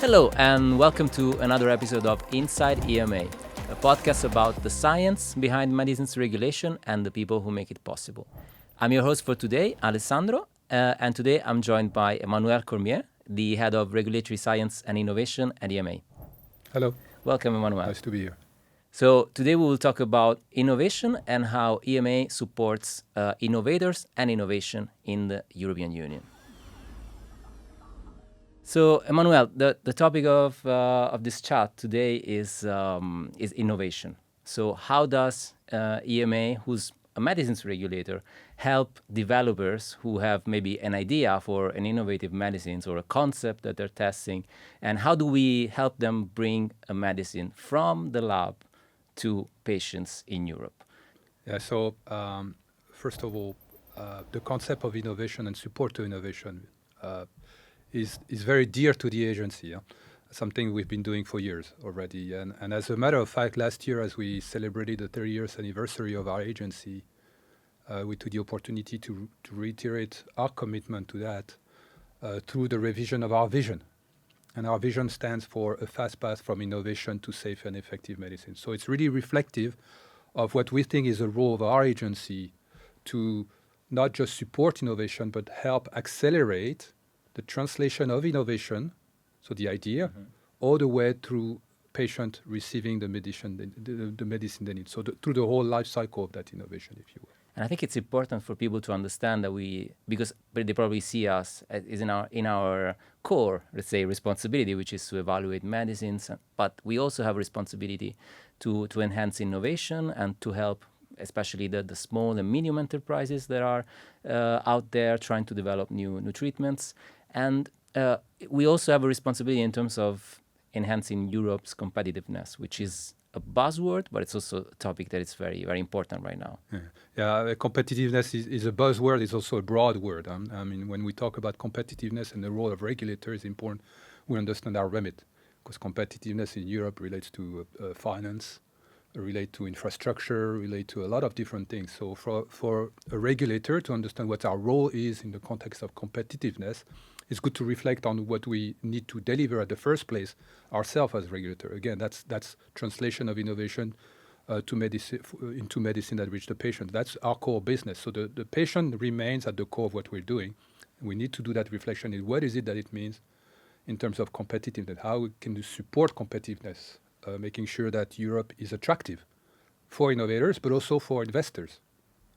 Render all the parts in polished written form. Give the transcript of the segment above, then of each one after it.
Hello, and welcome to another episode of Inside EMA, a podcast about the science behind medicines regulation and the people who make it possible. I'm your host for today, Alessandro, and today I'm joined by Emmanuel Cormier, the head of regulatory science and innovation at EMA. Hello. Welcome, Emmanuel. Nice to be here. So today we will talk about innovation and how EMA supports innovators and innovation in the European Union. So, Emmanuel, the topic of this chat today is innovation. So, how does EMA, who's a medicines regulator, help developers who have maybe an idea for an innovative medicines or a concept that they're testing, and how do we help them bring a medicine from the lab to patients in Europe? Yeah. So, first of all, the concept of innovation and support to innovation is very dear to the agency, something we've been doing for years already. And as a matter of fact, last year, as we celebrated the 30 years anniversary of our agency, we took the opportunity to reiterate our commitment to that through the revision of our vision. And our vision stands for a fast path from innovation to safe and effective medicine. So it's really reflective of what we think is the role of our agency to not just support innovation, but help accelerate the translation of innovation, so the idea, all the way through patient receiving the medicine they need. So through the whole life cycle of that innovation, if you will. And I think it's important for people to understand that because they probably see us as in our core, let's say, responsibility, which is to evaluate medicines, but we also have a responsibility to enhance innovation and to help especially the small and medium enterprises that are out there trying to develop new treatments. And we also have a responsibility in terms of enhancing Europe's competitiveness, which is a buzzword, but it's also a topic that is very, very important right now. Competitiveness is a buzzword. It's also a broad word. I mean, when we talk about competitiveness and the role of regulators, it's important we understand our remit, because competitiveness in Europe relates to finance, relate to infrastructure, relate to a lot of different things. So for a regulator to understand what our role is in the context of competitiveness, it's good to reflect on what we need to deliver at the first place ourselves as regulator. Again, that's translation of innovation to medicine into medicine that reach the patient. That's our core business. So the patient remains at the core of what we're doing. We need to do that reflection in what is it that it means in terms of competitiveness. How can you support competitiveness, making sure that Europe is attractive for innovators, but also for investors.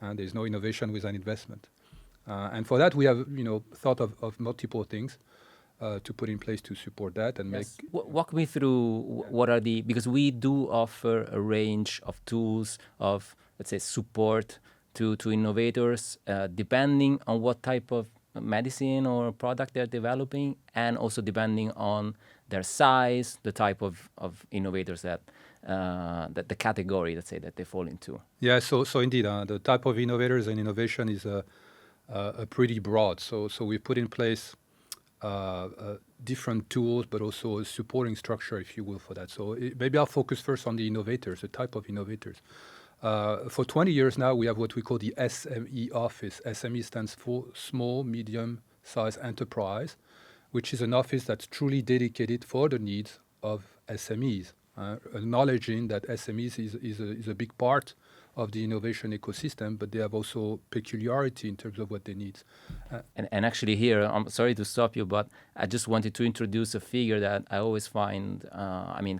And there's no innovation without investment. And for that, we have thought of multiple things to put in place to support that and make. Walk me through what are because we do offer a range of tools of, let's say, support to innovators, depending on what type of medicine or product they're developing, and also depending on their size, the type of innovators that the category, let's say, that they fall into. Yeah, so indeed, the type of innovators and innovation is pretty broad. So we put in place different tools, but also a supporting structure, if you will, for that. So maybe I'll focus first on the innovators, the type of innovators. For 20 years now, we have what we call the SME office. SME stands for Small, Medium-Sized Enterprise, which is an office that's truly dedicated for the needs of SMEs, acknowledging that SMEs is a big part of the innovation ecosystem, but they have also peculiarity in terms of what they need. And actually here, I'm sorry to stop you, but I just wanted to introduce a figure that I always find,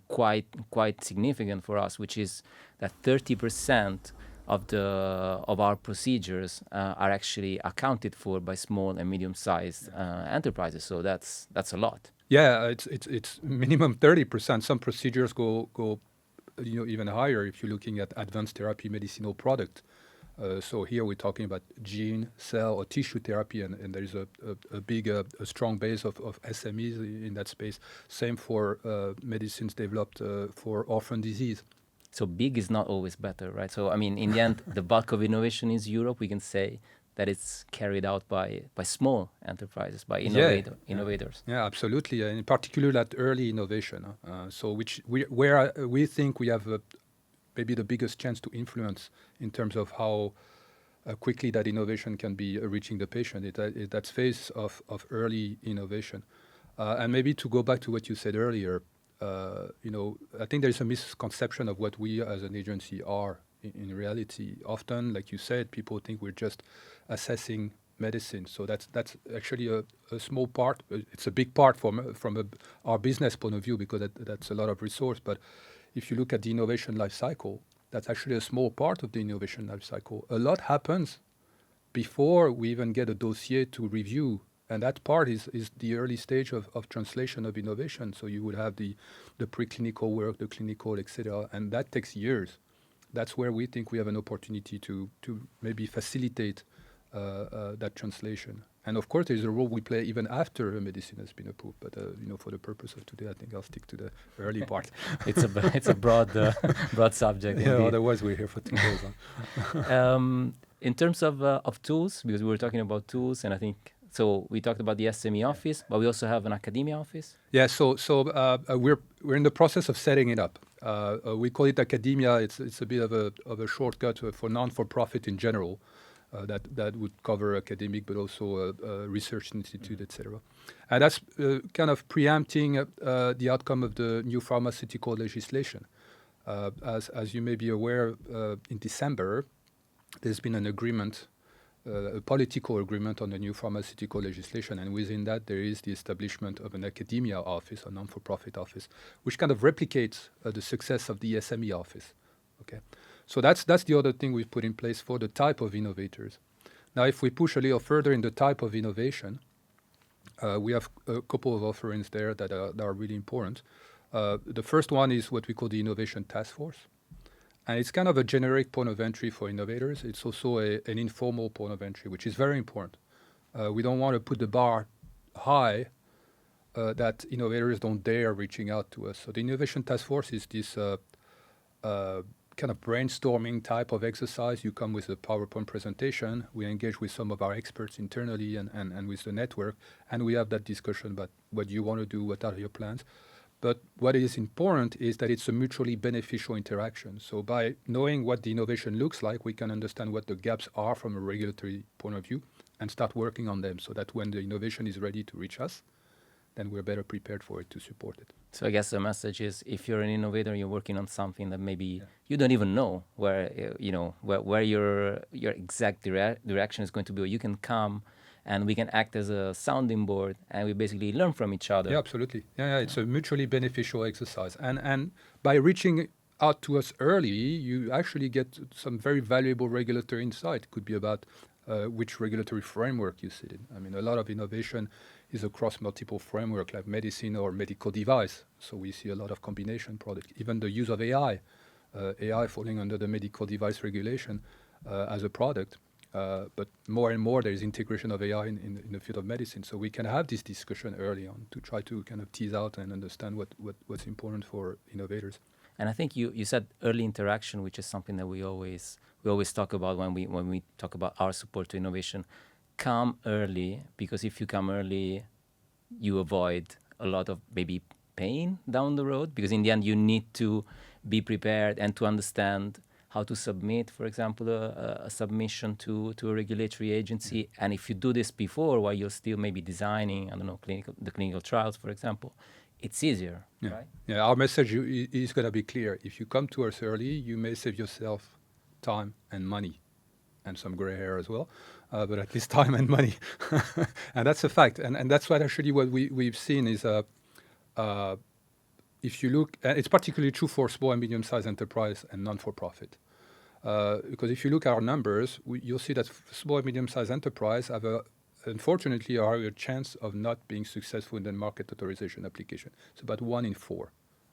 quite significant for us, which is that 30% of our procedures are actually accounted for by small and medium-sized enterprises. So that's a lot. Yeah, it's minimum 30%. Some procedures go even higher if you're looking at advanced therapy medicinal product. So here we're talking about gene, cell, or tissue therapy, and there is a big, strong base of SMEs in that space. Same for medicines developed for orphan disease. So big is not always better, right? So, I mean, in the end, the bulk of innovation is Europe. We can say that it's carried out by small enterprises, by innovators. Yeah, absolutely. And in particular, that early innovation. So where we think we have maybe the biggest chance to influence in terms of how quickly that innovation can be reaching the patient. That phase of early innovation. And maybe to go back to what you said earlier, I think there's a misconception of what we as an agency are in reality. Often, like you said, people think we're just assessing medicine. So that's actually a small part. It's a big part from our business point of view, because that's a lot of resource. But if you look at the innovation life cycle, that's actually a small part of the innovation life cycle. A lot happens before we even get a dossier to review. And that part is the early stage of translation of innovation. So you would have the preclinical work, the clinical, etc. And that takes years. That's where we think we have an opportunity to maybe facilitate that translation. And of course, there's a role we play even after a medicine has been approved. But for the purpose of today, I think I'll stick to the early part. It's a broad broad subject. Yeah, indeed. otherwise we're here for 2 days. In terms of tools, because we were talking about tools, and I think so. We talked about the SME office, but we also have an academia office. Yeah, so we're in the process of setting it up. We call it academia. It's a bit of a shortcut for non-for-profit in general. That would cover academic, but also research institute, etc. And that's kind of preempting the outcome of the new pharmaceutical legislation. As you may be aware, in December, there's been an agreement, a political agreement on the new pharmaceutical legislation, and within that there is the establishment of an academia office, a non-for-profit office, which kind of replicates the success of the SME office. Okay, so that's the other thing we've put in place for the type of innovators. Now, if we push a little further in the type of innovation, we have a couple of offerings there that are really important. The first one is what we call the Innovation Task Force. And it's kind of a generic point of entry for innovators. It's also an informal point of entry, which is very important. We don't want to put the bar high that innovators don't dare reaching out to us. So the Innovation Task Force is this kind of brainstorming type of exercise. You come with a PowerPoint presentation. We engage with some of our experts internally and with the network, and we have that discussion about what you want to do, what are your plans. But what is important is that it's a mutually beneficial interaction. So by knowing what the innovation looks like, we can understand what the gaps are from a regulatory point of view and start working on them, so that when the innovation is ready to reach us, then we're better prepared for it to support it. So I guess the message is, if you're an innovator, you're working on something that maybe you don't even know where where your exact direction is going to be. You can come, and we can act as a sounding board, and we basically learn from each other. Yeah, absolutely. Yeah, it's a mutually beneficial exercise. And by reaching out to us early, you actually get some very valuable regulatory insight. It could be about which regulatory framework you sit in. I mean, a lot of innovation is across multiple framework, like medicine or medical device. So we see a lot of combination products. Even the use of AI, AI falling under the medical device regulation as a product. But more and more there is integration of AI in the field of medicine. So we can have this discussion early on to try to kind of tease out and understand what's important for innovators. And I think you said early interaction, which is something that we always talk about when we talk about our support to innovation. Come early, because if you come early, you avoid a lot of maybe pain down the road, because in the end you need to be prepared and to understand how to submit, for example, a submission to a regulatory agency. And if you do this before, while you're still maybe designing, the clinical trials, for example, it's easier, right? Yeah, our message is going to be clear. If you come to us early, you may save yourself time and money, and some gray hair as well, but at least time and money. And that's a fact. And that's what we've seen is, if you look, and it's particularly true for small and medium-sized enterprise and non-for-profit. Because if you look at our numbers, you'll see that small and medium-sized enterprise have unfortunately a higher chance of not being successful in the market authorization application. It's about 1 in 4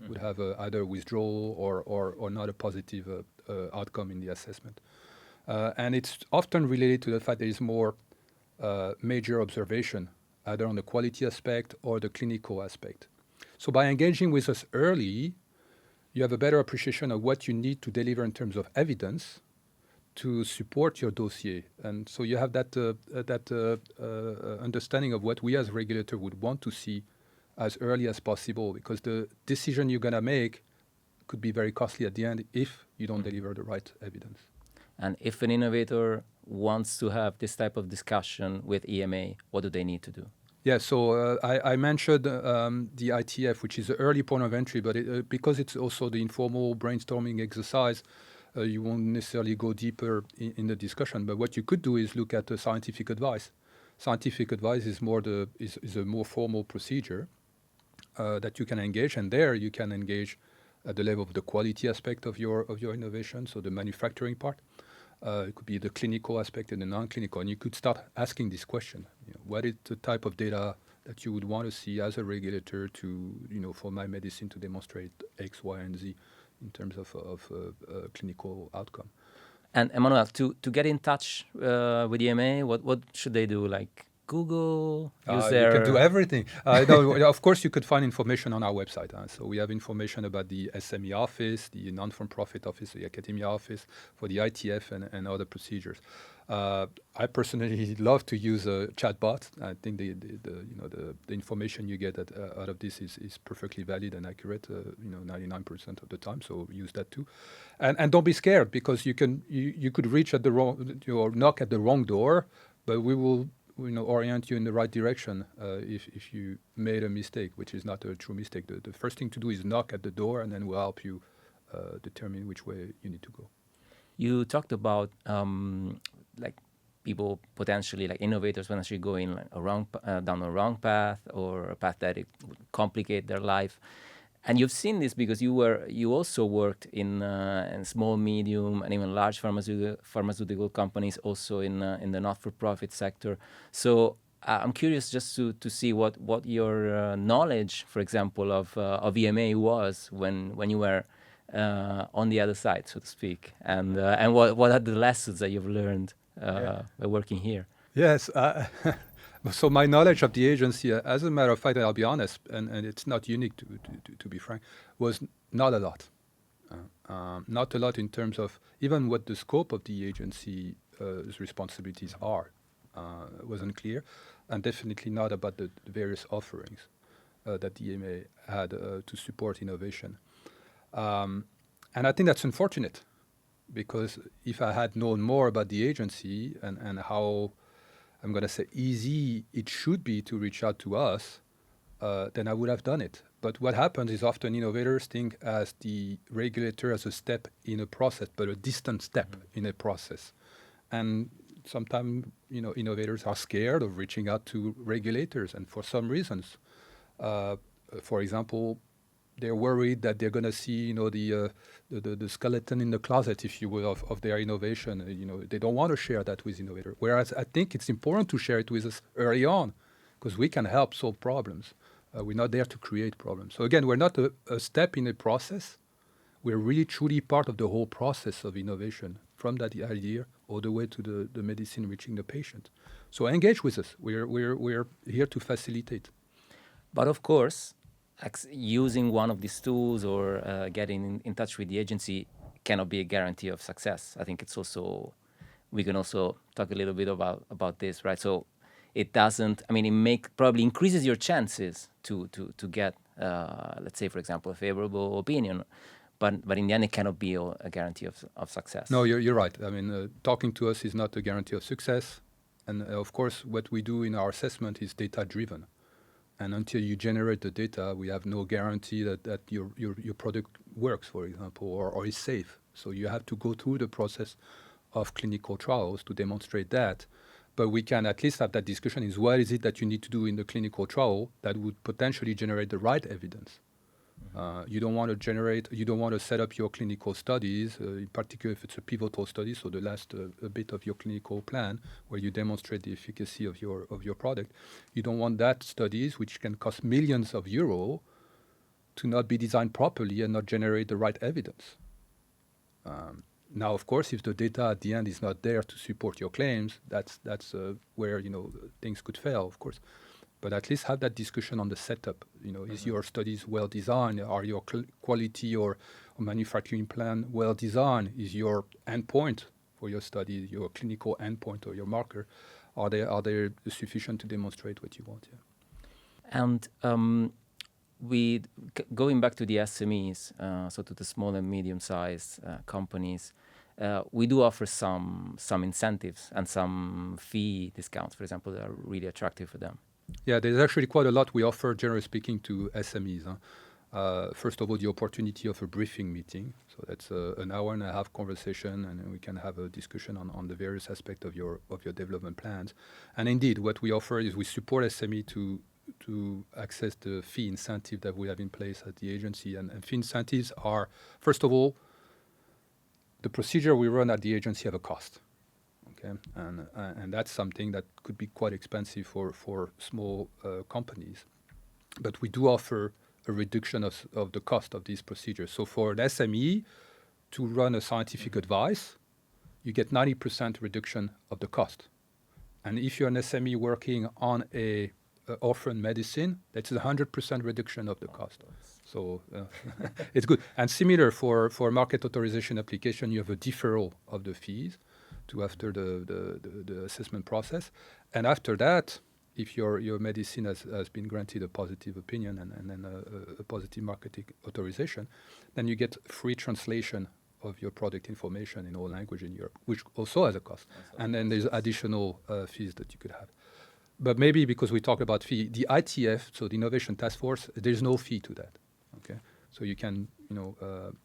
would have either withdrawal or not a positive outcome in the assessment. And it's often related to the fact there is more major observation, either on the quality aspect or the clinical aspect. So by engaging with us early, you have a better appreciation of what you need to deliver in terms of evidence to support your dossier. And so you have that understanding of what we as regulator would want to see as early as possible, because the decision you're going to make could be very costly at the end if you don't deliver the right evidence. And if an innovator wants to have this type of discussion with EMA, what do they need to do? Yeah, so I mentioned the ITF, which is the early point of entry, but because it's also the informal brainstorming exercise, you won't necessarily go deeper in the discussion. But what you could do is look at the scientific advice. Scientific advice is is a more formal procedure that you can engage, and there you can engage at the level of the quality aspect of your innovation, so the manufacturing part. It could be the clinical aspect and the non-clinical, and you could start asking this question: what is the type of data that you would want to see as a regulator to, for my medicine to demonstrate X, Y, and Z in terms of clinical outcome? And Emmanuel, to get in touch with EMA, what should they do? Like Google, use You can do their... everything. No, of course, you could find information on our website. So we have information about the SME office, the non-for-profit office, the academia office, for the ITF and other procedures. I personally love to use a chatbot. I think the information you get out of this is perfectly valid and accurate. 99% of the time. So use that too, and don't be scared, because you could reach at the wrong, or knock at the wrong door, but we will orient you in the right direction if you made a mistake, which is not a true mistake. The first thing to do is knock at the door, and then we'll help you determine which way you need to go. You talked about like people potentially, like innovators potentially going like down a wrong path, or a path that it would complicate their life. And you've seen this because you also worked in small, medium, and even large pharmaceutical companies, also in the not-for-profit sector. So I'm curious just to see what your knowledge, for example, of EMA was when you were on the other side, so to speak, and what are the lessons that you've learned by working here? Yes. So my knowledge of the agency, as a matter of fact, I'll be honest, and it's not unique to be frank, was not a lot. Not a lot in terms of even what the scope of the agency's responsibilities are. Wasn't clear, and definitely not about the various offerings that the EMA had to support innovation. And I think that's unfortunate, because if I had known more about the agency and how, I'm going to say, easy it should be to reach out to us, then I would have done it. But what happens is often innovators think as the regulator as a step in a process, but a distant step in a process. And sometimes, innovators are scared of reaching out to regulators, and for some reasons. For example, they're worried that they're going to see, the skeleton in the closet, if you will, of their innovation. They don't want to share that with innovator. Whereas I think it's important to share it with us early on, because we can help solve problems. We're not there to create problems. So again, we're not a step in a process. We're really truly part of the whole process of innovation, from that idea all the way to the medicine reaching the patient. So engage with us. We're here to facilitate. But of course, using one of these tools or getting in touch with the agency cannot be a guarantee of success. I think it's also, we can also talk a little bit about this, right? So it doesn't, it probably increases your chances to get, let's say, for example, a favorable opinion, but in the end, it cannot be a guarantee of success. No, you're right. Talking to us is not a guarantee of success. And of course, what we do in our assessment is data-driven. And until you generate the data, we have no guarantee that your product works, for example, or is safe. So you have to go through the process of clinical trials to demonstrate that. But we can at least have that discussion: is what is it that you need to do in the clinical trial that would potentially generate the right evidence? You don't want to set up your clinical studies, in particular if it's a pivotal study, so the last bit of your clinical plan where you demonstrate the efficacy of your product. You don't want that studies, which can cost millions of euros, to not be designed properly and not generate the right evidence. Now, of course, if the data at the end is not there to support your claims, that's where things could fail, of course. But at least have that discussion on the setup. Is your studies well designed? Are your quality or manufacturing plan well designed? Is your endpoint for your study, your clinical endpoint or your marker, are they sufficient to demonstrate what you want? Yeah. And going back to the SMEs, so to the small and medium-sized companies, we do offer some incentives and some fee discounts, for example, that are really attractive for them. Yeah, there's actually quite a lot we offer, generally speaking, to SMEs. First of all, the opportunity of a briefing meeting. So that's an hour and a half conversation, and then we can have a discussion on the various aspects of your development plans. And indeed, what we offer is we support SME to access the fee incentive that we have in place at the agency. And fee incentives are, first of all, the procedure we run at the agency have a cost. Okay, and that's something that could be quite expensive for small companies, but we do offer a reduction of the cost of these procedures. So for an SME to run a scientific advice, you get 90% reduction of the cost. And if you're an SME working on a orphan medicine, that's 100% reduction of the cost. So it's good. And similar for market authorization application, you have a deferral of the fees to after the assessment process. And after that, if your medicine has been granted a positive opinion and then a positive marketing authorization, then you get free translation of your product information in all languages in Europe, which also has a cost. And then there's additional fees that you could have. But maybe because we talk about fee, the ITF, so the Innovation Task Force, there's no fee to that. Okay, so you can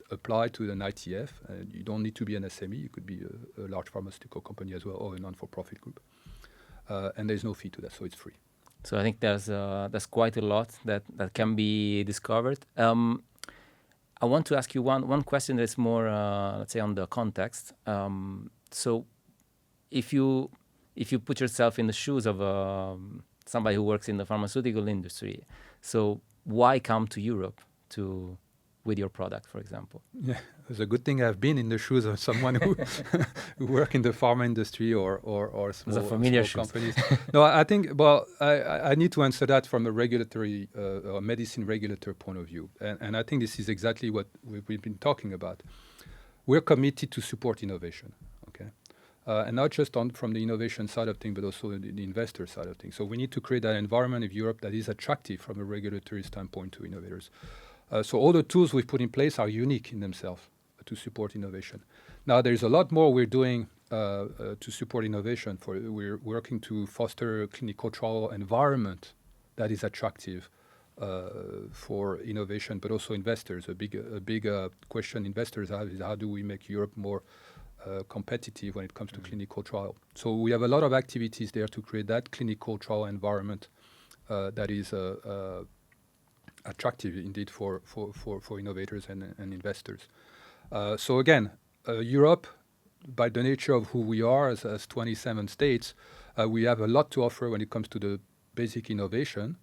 apply to an ITF. You don't need to be an SME. You could be a large pharmaceutical company as well, or a non-for-profit group. And there's no fee to that, so it's free. So I think there's quite a lot that can be discovered. I want to ask you one question that's more, let's say, on the context. So if you put yourself in the shoes of somebody who works in the pharmaceutical industry, so why come to Europe with your product, for example? Yeah, it's a good thing I've been in the shoes of someone who work in the pharma industry or small companies. No, I think, well, I need to answer that from a regulatory or medicine regulator point of view. And I think this is exactly what we've been talking about. We're committed to support innovation, okay? And not just from the innovation side of things, but also the investor side of things. So we need to create an environment in Europe that is attractive from a regulatory standpoint to innovators. So all the tools we've put in place are unique in themselves to support innovation. Now, there's a lot more we're doing to support innovation. We're working to foster a clinical trial environment that is attractive for innovation, but also investors. A big question investors have is how do we make Europe more competitive when it comes to clinical trial? So we have a lot of activities there to create that clinical trial environment that is attractive indeed for innovators and investors. So again, Europe, by the nature of who we are as 27 states, we have a lot to offer when it comes to the basic innovation,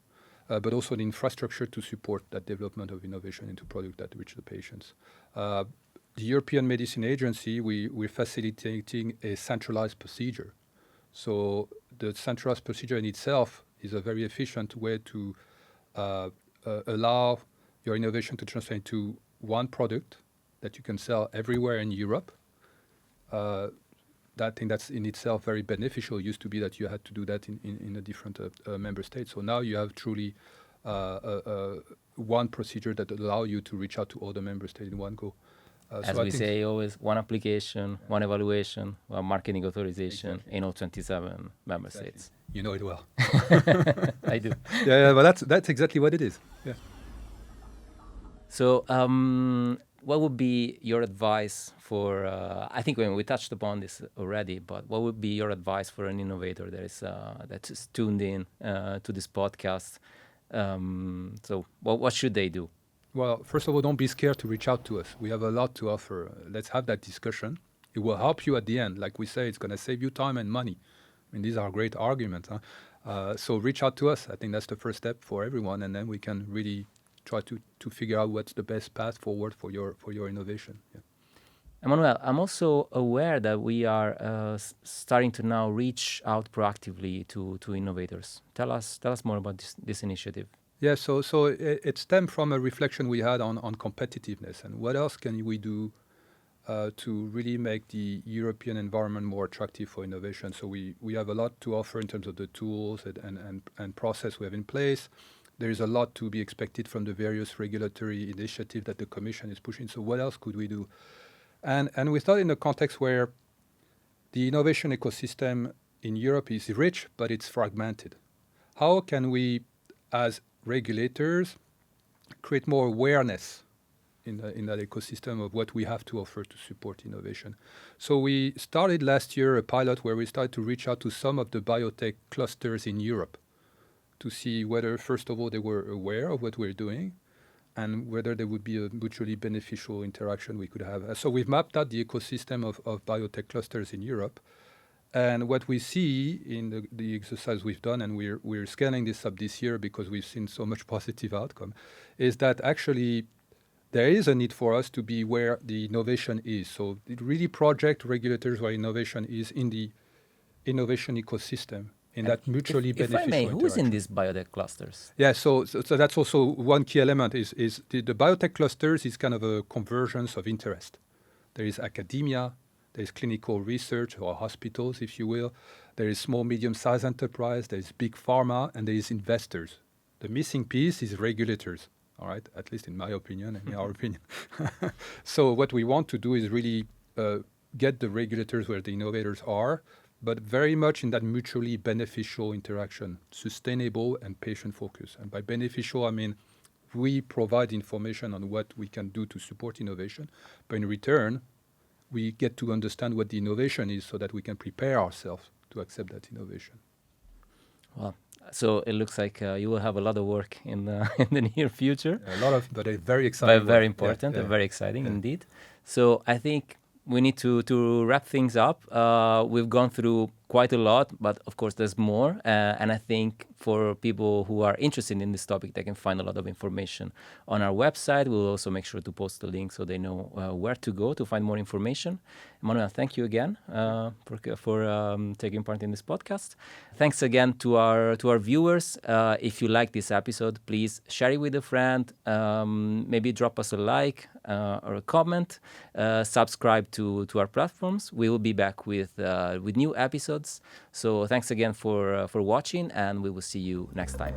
but also the infrastructure to support that development of innovation into product that reach the patients. The European Medicine Agency, we're facilitating a centralized procedure. So the centralized procedure in itself is a very efficient way to allow your innovation to translate into one product that you can sell everywhere in Europe. That thing that's in itself very beneficial. It used to be that you had to do that in a different member state. So now you have truly one procedure that allow you to reach out to all the member states in one go. As we say always, one application, one evaluation, one marketing authorization in all 27 member states. You know it well. I do. Yeah, but that's exactly what it is. Yeah. So, what would be your advice for? I think we touched upon this already, but what would be your advice for an innovator that is tuned in to this podcast? So, what should they do? Well, first of all, don't be scared to reach out to us. We have a lot to offer. Let's have that discussion. It will help you at the end. Like we say, it's going to save you time and money. I mean, these are great arguments. So reach out to us. I think that's the first step for everyone, and then we can really try to figure out what's the best path forward for your innovation. Yeah. Emmanuel, I'm also aware that we are starting to now reach out proactively to innovators. Tell us more about this initiative. Yeah, so it stemmed from a reflection we had on competitiveness and what else can we do to really make the European environment more attractive for innovation. So we have a lot to offer in terms of the tools and process we have in place. There is a lot to be expected from the various regulatory initiatives that the Commission is pushing. So what else could we do? And we thought in a context where the innovation ecosystem in Europe is rich, but it's fragmented. how can we, as regulators, create more awareness in that ecosystem of what we have to offer to support innovation. So we started last year a pilot where we started to reach out to some of the biotech clusters in Europe to see whether, first of all, they were aware of what we're doing and whether there would be a mutually beneficial interaction we could have. So we've mapped out the ecosystem of biotech clusters in Europe. And what we see in the exercise we've done, and we're scaling this up this year because we've seen so much positive outcome, is that actually there is a need for us to be where the innovation is. So it really project regulators where innovation is in the innovation ecosystem, in that mutually beneficial If I may, who's in interaction. these biotech clusters? Yeah, so that's also one key element is the biotech clusters is kind of a convergence of interest. There is academia, there is clinical research or hospitals, if you will. There is small, medium-sized enterprise, there is big pharma, and there is investors. The missing piece is regulators, all right, at least in my opinion and in our opinion. So what we want to do is really get the regulators where the innovators are, but very much in that mutually beneficial interaction, sustainable and patient-focused. And by beneficial, I mean we provide information on what we can do to support innovation, but in return, we get to understand what the innovation is so that we can prepare ourselves to accept that innovation. Well, so it looks like you will have a lot of work in the in the near future. A lot of, but a very exciting. Very important and very exciting indeed. So I think we need to wrap things up. We've gone through quite a lot, but of course there's more. And I think for people who are interested in this topic, they can find a lot of information on our website. We'll also make sure to post the link so they know where to go to find more information. Emmanuel, thank you again for taking part in this podcast. Thanks again to our viewers. If you like this episode, please share it with a friend. Maybe drop us a like or a comment. Subscribe to our platforms. We will be back with new episodes. So thanks again for watching, and we will see you next time.